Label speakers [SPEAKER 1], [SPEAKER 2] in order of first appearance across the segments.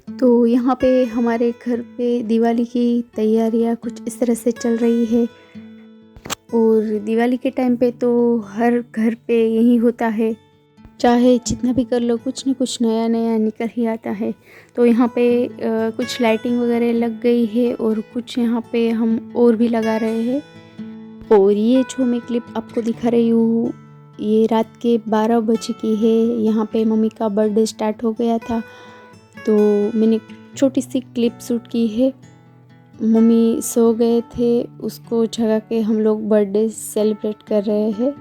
[SPEAKER 1] तो यहाँ पे हमारे घर पे दिवाली की तैयारियाँ कुछ इस तरह से चल रही है। और दिवाली के टाइम पे तो हर घर पे यही होता है, चाहे जितना भी कर लो कुछ न कुछ नया नया निकल ही आता है। तो यहाँ पे कुछ लाइटिंग वगैरह लग गई है और कुछ यहाँ पे हम और भी लगा रहे हैं। और ये जो मैं क्लिप आपको दिखा रही हूँ ये रात के 12 बजे की है। यहाँ पे मम्मी का बर्थडे स्टार्ट हो गया था तो मैंने छोटी सी क्लिप शूट की है। मम्मी सो गए थे, उसको जगा के हम लोग बर्थडे सेलिब्रेट कर रहे हैं।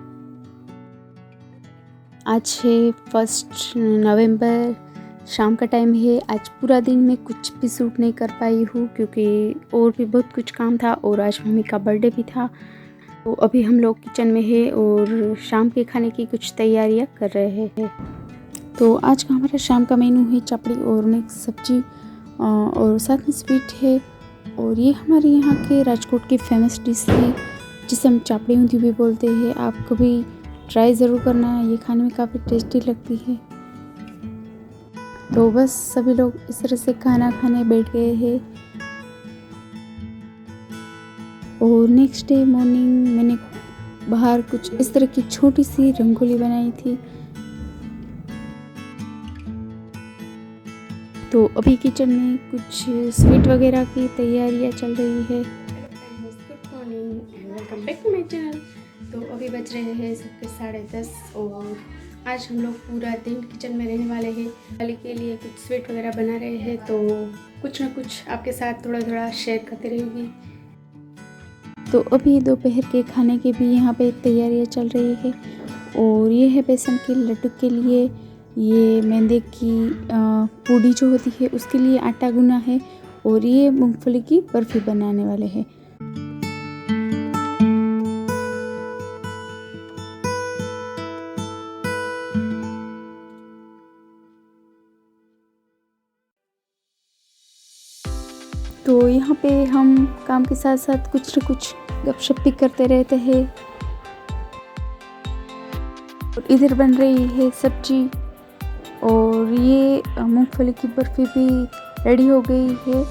[SPEAKER 1] आज है 1 नवंबर, शाम का टाइम है। आज पूरा दिन मैं कुछ भी शूट नहीं कर पाई हूँ क्योंकि और भी बहुत कुछ काम था और आज मम्मी का बर्थडे भी था। तो अभी हम लोग किचन में है और शाम के खाने की कुछ तैयारियाँ कर रहे हैं। तो आज का हमारा शाम का मेनू है चापड़ी और मिक्स सब्जी और साथ में स्वीट है। और ये हमारे यहाँ के राजकोट की फेमस डिश है जिसे हम चापड़ी ऊंधी भी बोलते हैं। आप कभी ट्राई ज़रूर करना, ये खाने में काफ़ी टेस्टी लगती है। तो बस सभी लोग इस तरह से खाना खाने बैठ गए हैं। और नेक्स्ट डे मॉर्निंग मैंने बाहर कुछ इस तरह की छोटी सी रंगोली बनाई थी। तो अभी किचन में कुछ स्वीट वगैरह की तैयारियां चल रही है। Good morning and welcome back to my channel. तो अभी बज रहे हैं सबके 10:30 और आज हम लोग पूरा दिन किचन में रहने वाले हैं। दिवाली के लिए कुछ स्वीट वगैरह बना रहे हैं तो कुछ ना कुछ आपके साथ थोड़ा थोड़ा शेयर करते रहेंगी। तो अभी दोपहर के खाने की भी यहाँ पे तैयारियाँ चल रही है। और ये है बेसन के लड्डू के लिए, ये मैदे की पूड़ी जो होती है उसके लिए आटा गूना है। और ये मूंगफली की बर्फी बनाने वाले हैं। तो यहाँ पे हम काम के साथ साथ कुछ न कुछ गपशप भी करते रहते हैं। और इधर बन रही है सब्जी और ये मूंगफली की बर्फी भी रेडी हो गई है।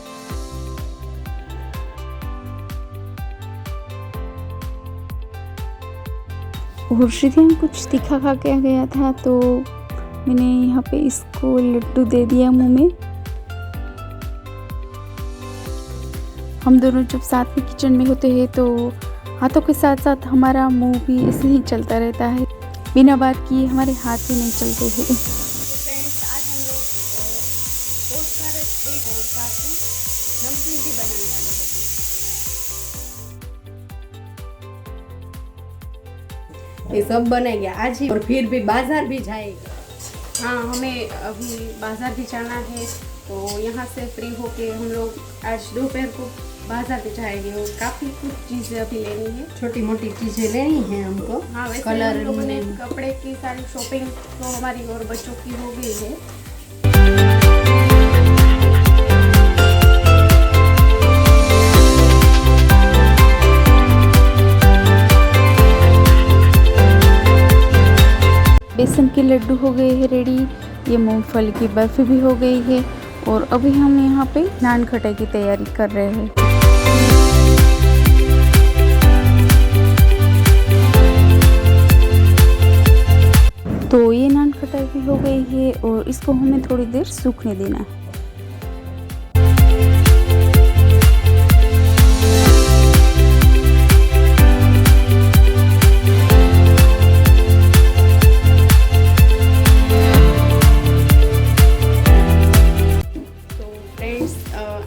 [SPEAKER 1] और श्रीधाम कुछ तीखा खा के गया था तो मैंने यहाँ पे इसको लड्डू दे दिया मुंह में। हम दोनों जब साथ में किचन में होते हैं तो हाथों के साथ साथ हमारा मुंह भी ऐसे ही चलता रहता है, बिना बात किए हमारे हाथ भी नहीं चलते हैं। फ्रेंड्स, आज हम लोग बहुत सारे स्वीट और साथ में नमकीन भी बनाने वाले हैं।
[SPEAKER 2] ये सब बनाएंगे आज ही और फिर भी बाजार भी जाएंगे।
[SPEAKER 1] हाँ, हमें अभी बाजार भी जाना है तो यहाँ से फ्री होके हम लोग आज दोपहर को बाजार भी जाएंगे और काफ़ी कुछ चीज़ें अभी लेनी है,
[SPEAKER 2] छोटी मोटी चीज़ें लेनी है हमको।
[SPEAKER 1] हाँ, वैसे
[SPEAKER 2] कलर
[SPEAKER 1] हम लोगों ने कपड़े की सारी शॉपिंग तो हमारी और बच्चों की हो गई है। बेसन के लड्डू हो गए हैं रेडी, ये मूंगफली की बर्फी भी हो गई है। और अभी हम यहाँ पे नान खटाई की तैयारी कर रहे हैं। तो ये नान खटाई भी हो गई है और इसको हमें थोड़ी देर सूखने देना है।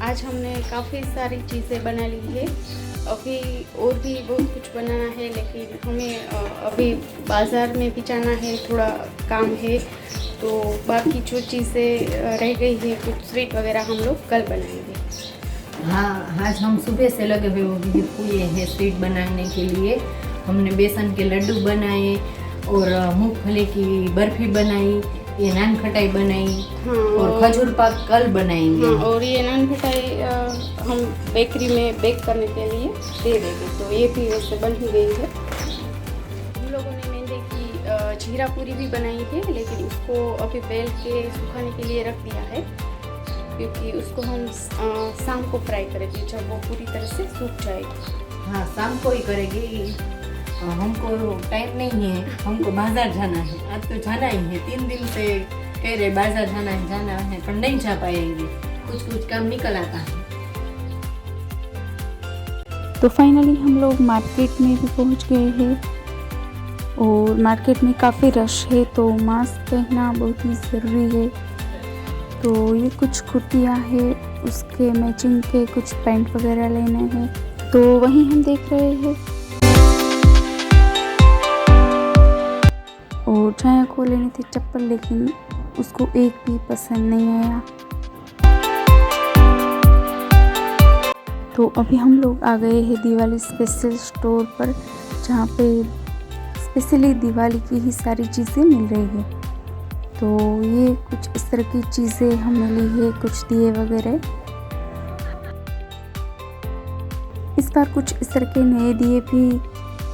[SPEAKER 1] आज हमने काफ़ी सारी चीज़ें बना ली है, अभी और भी बहुत कुछ बनाना है लेकिन हमें अभी बाज़ार में भी जाना है, थोड़ा काम है। तो बाकी जो चीज़ें रह गई है कुछ स्वीट वगैरह हम लोग कल बनाएंगे।
[SPEAKER 2] हाँ, आज हम सुबह से लगे हुए हैं स्वीट बनाने के लिए। हमने बेसन के लड्डू बनाए और मूंगफली की बर्फी बनाई, ये नान खटाई बनाई।
[SPEAKER 1] हाँ,
[SPEAKER 2] और खजूर पाक कल बनाएंगे।
[SPEAKER 1] हाँ, और ये नान खटाई हम बेकरी में बेक करने के लिए दे देंगे। तो ये भी वैसे बन ही गई है। हम लोगों ने मैदे की जीरा पूरी भी बनाई है लेकिन उसको अभी बेल के सुखाने के लिए रख दिया है। क्योंकि उसको हम शाम को फ्राई करेंगे जब वो पूरी तरह से सूख जाएगी।
[SPEAKER 2] हाँ, शाम को ही करेंगे। हमको टाइम नहीं है, हमको बाजार जाना है। आज तो जाना ही है, 3 दिन से कह रहे बाजार जाना है पर नहीं जा पाएंगे, कुछ काम निकल आता है।
[SPEAKER 1] तो फाइनली हम लोग मार्केट में भी पहुंच गए हैं और मार्केट में काफ़ी रश है, तो मास्क पहनना बहुत ही ज़रूरी है। तो ये कुछ कुर्तियाँ हैं, उसके मैचिंग के कुछ पैंट वगैरह लेने हैं, तो वहीं हम देख रहे हैं। और छाया को लेनी थी चप्पल, लेकिन उसको एक भी पसंद नहीं आया। तो अभी हम लोग आ गए हैं दिवाली स्पेशल स्टोर पर, जहाँ पे स्पेशली दिवाली की ही सारी चीज़ें मिल रही है। तो ये कुछ इस तरह की चीज़ें हमने ली है, कुछ दिए वगैरह। इस बार कुछ इस तरह के नए दिए भी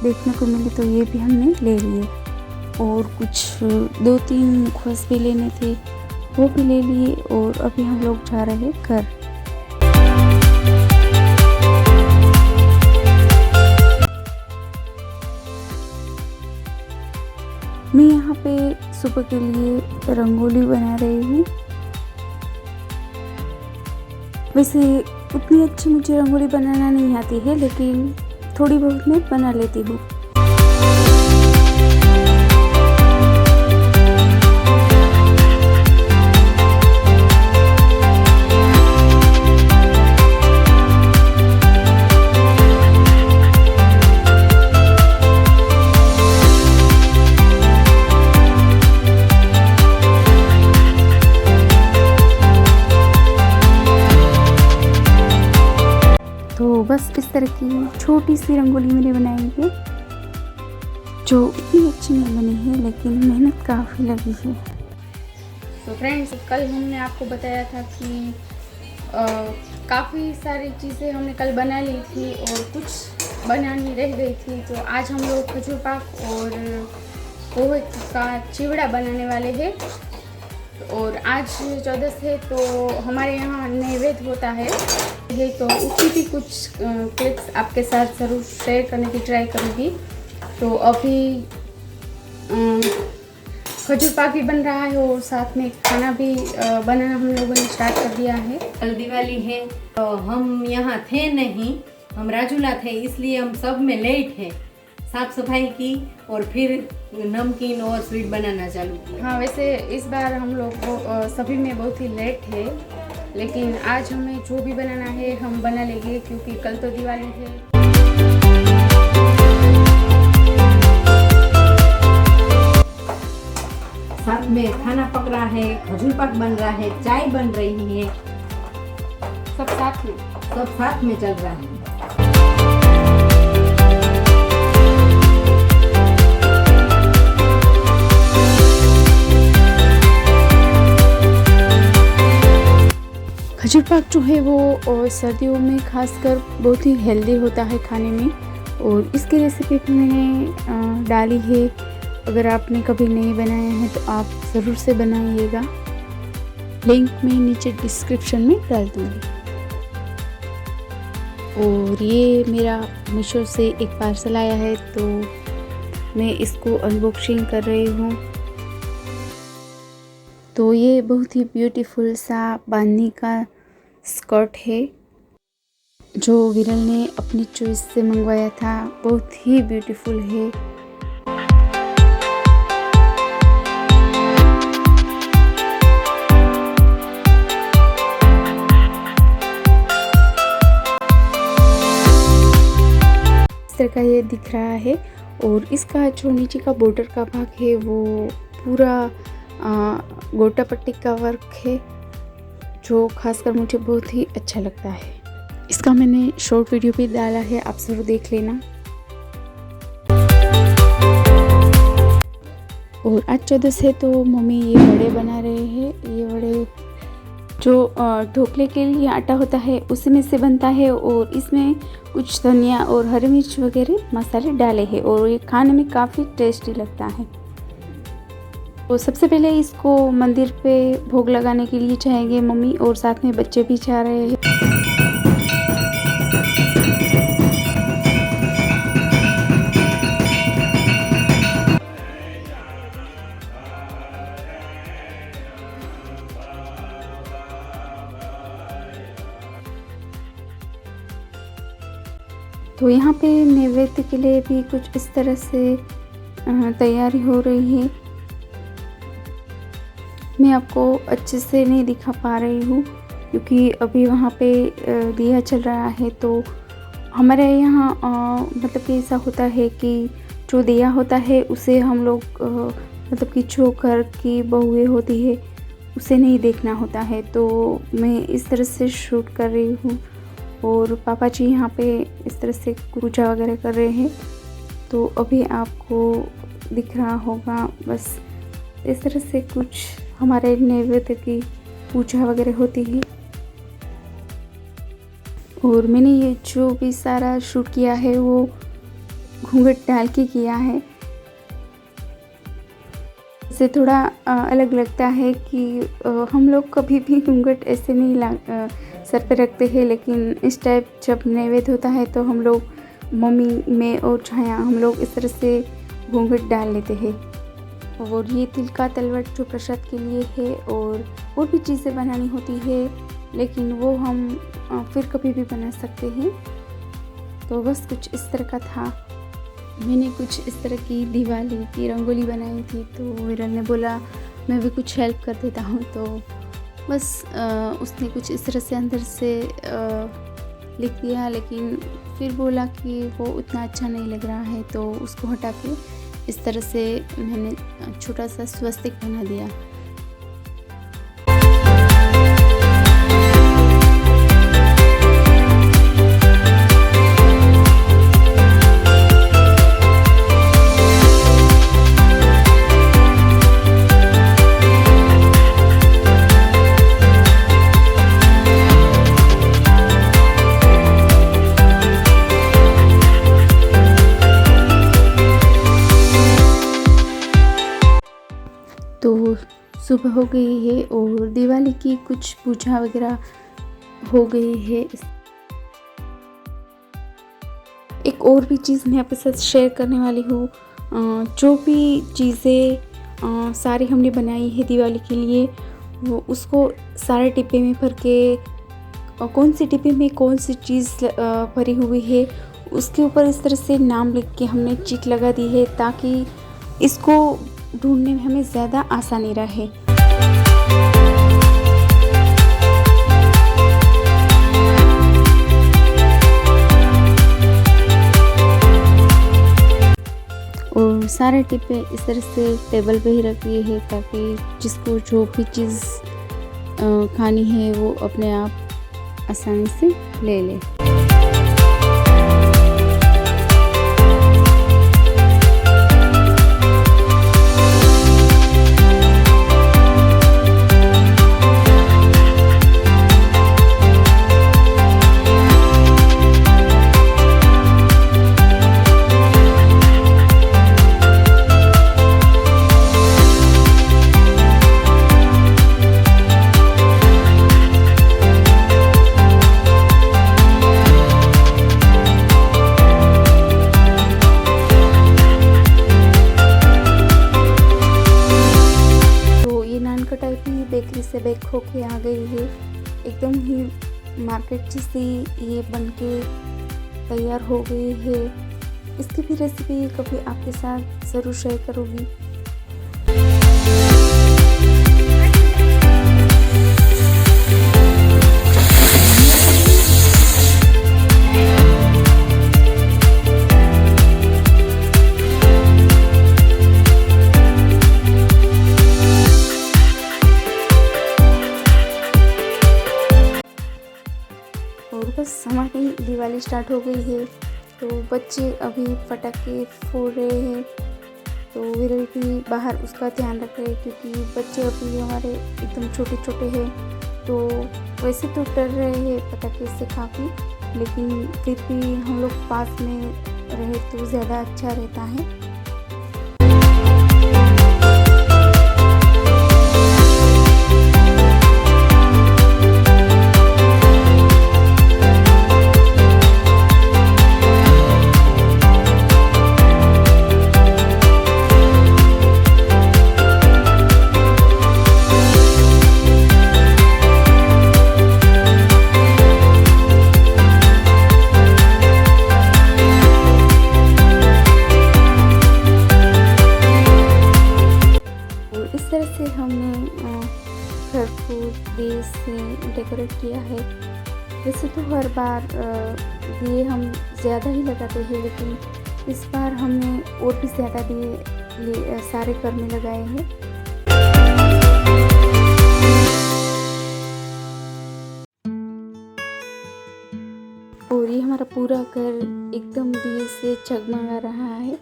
[SPEAKER 1] देखने को मिले, तो ये भी हमने ले लिए। और कुछ 2-3 मुखवास भी लेने थे, वो भी ले लिए। और अभी हम लोग जा रहे हैं घर। मैं यहाँ पे सुबह के लिए रंगोली बना रही हूँ। वैसे उतनी अच्छी मुझे रंगोली बनाना नहीं आती है, लेकिन थोड़ी बहुत मैं बना लेती हूँ। तो बस इस तरह की छोटी सी रंगोली मैंने बनाई है, जो इतनी अच्छी नहीं बनी है, लेकिन मेहनत काफ़ी लगी है। तो फ्रेंड्स, कल हमने आपको बताया था कि काफ़ी सारी चीज़ें हमने कल बना ली थी और कुछ बनानी रह गई थी। तो आज हम लोग खजूर पाक और पोहे का चिवड़ा बनाने वाले हैं। और आज 14 है, तो हमारे यहाँ नैवेद्य होता है, तो उसकी भी कुछ क्लिप्स आपके साथ ज़रूर शेयर करने की ट्राई करूँगी। तो अभी खजूर पाक भी बन रहा है और साथ में खाना भी बनाना हम लोगों ने स्टार्ट कर दिया है।
[SPEAKER 2] कल दिवाली है, तो हम यहाँ थे नहीं, हम राजूला थे, इसलिए हम सब में लेट है। साफ सफाई की और फिर नमकीन और स्वीट बनाना चालू किया।
[SPEAKER 1] हाँ, वैसे इस बार हम लोग सभी में बहुत ही लेट है, लेकिन आज हमें जो भी बनाना है हम बना लेंगे, क्योंकि कल तो दिवाली है।
[SPEAKER 2] साथ में खाना पक रहा है, खजूर पाक बन रहा है, चाय बन रही है,
[SPEAKER 1] सब साथ में
[SPEAKER 2] चल रहा है।
[SPEAKER 1] खजूर पाक जो है वो सर्दियों में खासकर बहुत ही हेल्दी होता है खाने में, और इसकी रेसिपी भी मैंने डाली है। अगर आपने कभी नहीं बनाया है तो आप ज़रूर से बनाइएगा, लिंक मैं नीचे डिस्क्रिप्शन में डाल दूँगी। और ये मेरा मीशो से एक पार्सल आया है, तो मैं इसको अनबॉक्सिंग कर रही हूँ। तो ये बहुत ही ब्यूटीफुल सा बांधनी का स्कर्ट है, जो विरल ने अपनी चॉइस से मंगवाया था। बहुत ही ब्यूटीफुल है। इस तरह का ये दिख रहा है, और इसका जो नीचे का बॉर्डर का भाग है वो पूरा गोटा पट्टी का वर्क है, जो खासकर मुझे बहुत ही अच्छा लगता है। इसका मैंने शॉर्ट वीडियो भी डाला है, आप ज़रूर देख लेना। और आज 14 है, तो मम्मी ये वड़े बना रहे हैं। ये वड़े जो ढोकले के लिए आटा होता है उसी में से बनता है, और इसमें कुछ धनिया और हरी मिर्च वगैरह मसाले डाले हैं, और ये खाने में काफ़ी टेस्टी लगता है। तो सबसे पहले इसको मंदिर पे भोग लगाने के लिए जाएंगे मम्मी, और साथ में बच्चे भी जा रहे हैं। तो यहाँ पे नैवेद्य के लिए भी कुछ इस तरह से तैयारी हो रही है। मैं आपको अच्छे से नहीं दिखा पा रही हूँ क्योंकि अभी वहाँ पे दिया चल रहा है। तो हमारे यहाँ मतलब कि ऐसा होता है कि जो दिया होता है उसे हम लोग मतलब कि जो घर की बहुएं होती है उसे नहीं देखना होता है। तो मैं इस तरह से शूट कर रही हूँ और पापा जी यहाँ पे इस तरह से पूजा वगैरह कर रहे हैं। तो अभी आपको दिख रहा होगा, बस इस तरह से कुछ हमारे नैवेद्य की पूजा वगैरह होती है। और मैंने ये जो भी सारा शूट किया है वो घूंघट डाल के किया है। इससे थोड़ा अलग लगता है कि हम लोग कभी भी घूंघट ऐसे नहीं सर पे रखते हैं, लेकिन इस टाइप जब नैवेद्य होता है तो हम लोग मम्मी में और छाया हम लोग इस तरह से घूंघट डाल लेते हैं। और ये तिल का तलवट जो प्रसाद के लिए है, और भी चीज़ें बनानी होती है लेकिन वो हम फिर कभी भी बना सकते हैं। तो बस कुछ इस तरह का था। मैंने कुछ इस तरह की दिवाली की रंगोली बनाई थी, तो विरल ने बोला मैं भी कुछ हेल्प कर देता हूँ। तो बस उसने कुछ इस तरह से अंदर से लिख दिया, लेकिन फिर बोला कि वो उतना अच्छा नहीं लग रहा है, तो उसको हटा के इस तरह से मैंने छोटा सा स्वस्तिक बना दिया। तो सुबह हो गई है और दिवाली की कुछ पूजा वगैरह हो गई है। एक और भी चीज़ मैं आपके साथ शेयर करने वाली हूँ। जो भी चीज़ें सारी हमने बनाई है दिवाली के लिए, वो उसको सारे डिब्बे में भर के कौन सी डिब्बे में कौन सी चीज़ भरी हुई है उसके ऊपर इस तरह से नाम लिख के हमने चिट लगा दी है, ताकि इसको ढूंढने में हमें ज़्यादा आसानी रहे। और सारे डिब्बे इस तरह से टेबल पे ही रख दिए हैं, ताकि जिसको जो भी चीज़ खानी है वो अपने आप आसानी से ले ले। बेकरी से बेक होके आ गई है, एकदम ही मार्केट जैसी ये बनके तैयार हो गई है। इसकी भी रेसिपी कभी आपके साथ ज़रूर शेयर करूँगी। और बस हमारी दिवाली स्टार्ट हो गई है। तो बच्चे अभी पटाखे फोड़ रहे हैं, तो विरल भी बाहर उसका ध्यान रख रहे हैं, क्योंकि बच्चे अभी हमारे एकदम छोटे छोटे हैं। तो वैसे तो डर रहे हैं पटाखे से काफ़ी, लेकिन फिर भी हम लोग पास में रहे तो ज़्यादा अच्छा रहता है। एंजॉय किया है। वैसे तो हर बार दिए हम ज़्यादा ही लगाते हैं, लेकिन इस बार हमने और भी ज़्यादा दिए सारे घर में लगाए हैं। और ये हमारा पूरा घर एकदम दिए से जगमगा रहा है।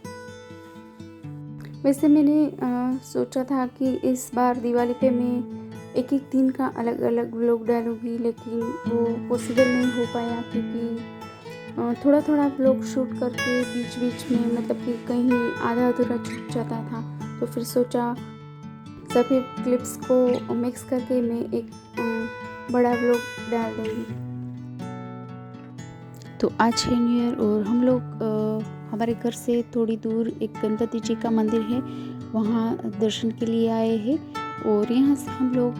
[SPEAKER 1] वैसे मैंने सोचा था कि इस बार दिवाली पे मैं एक एक दिन का अलग अलग व्लॉग डालूँगी, लेकिन वो पॉसिबल नहीं हो पाया क्योंकि थोड़ा थोड़ा व्लॉग शूट करके बीच बीच में मतलब कि कहीं आधा अधूरा छूट जाता था, तो फिर सोचा सभी क्लिप्स को मिक्स करके मैं एक बड़ा व्लॉग डाल दूँगी। तो आज है न्यू ईयर और हम लोग हमारे घर से थोड़ी दूर एक गणपति जी का मंदिर है, वहाँ दर्शन के लिए आए हैं। और यहाँ से हम लोग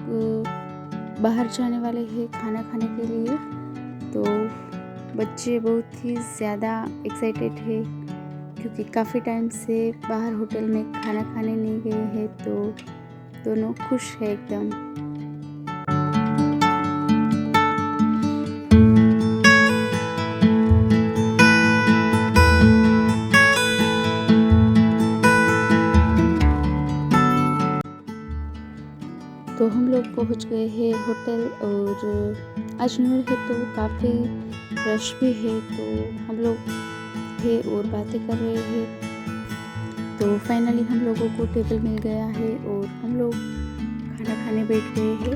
[SPEAKER 1] बाहर जाने वाले हैं खाना खाने के लिए। तो बच्चे बहुत ही ज़्यादा एक्साइटेड है क्योंकि काफ़ी टाइम से बाहर होटल में खाना खाने नहीं गए हैं, तो दोनों खुश है एकदम। तो हम लोग पहुंच गए हैं होटल और आज न्यू ईयर है तो काफ़ी रश भी है, तो हम लोग थे और बातें कर रहे हैं। तो फाइनली हम लोगों को टेबल मिल गया है और हम लोग खाना खाने बैठ गए हैं।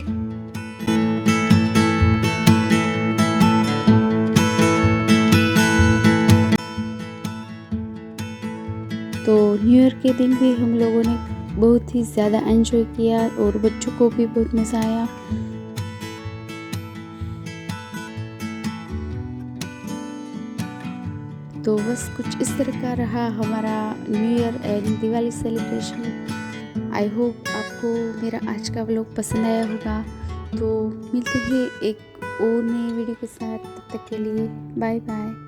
[SPEAKER 1] तो न्यू ईयर के दिन भी हम लोगों ने बहुत ही ज़्यादा एंजॉय किया और बच्चों को भी बहुत मज़ा आया। तो बस कुछ इस तरह का रहा हमारा new year and Diwali celebration. I hope आपको मेरा आज का व्लॉग पसंद आया होगा। तो मिलते हैं एक और नए वीडियो के साथ, तब तक के लिए बाय बाय।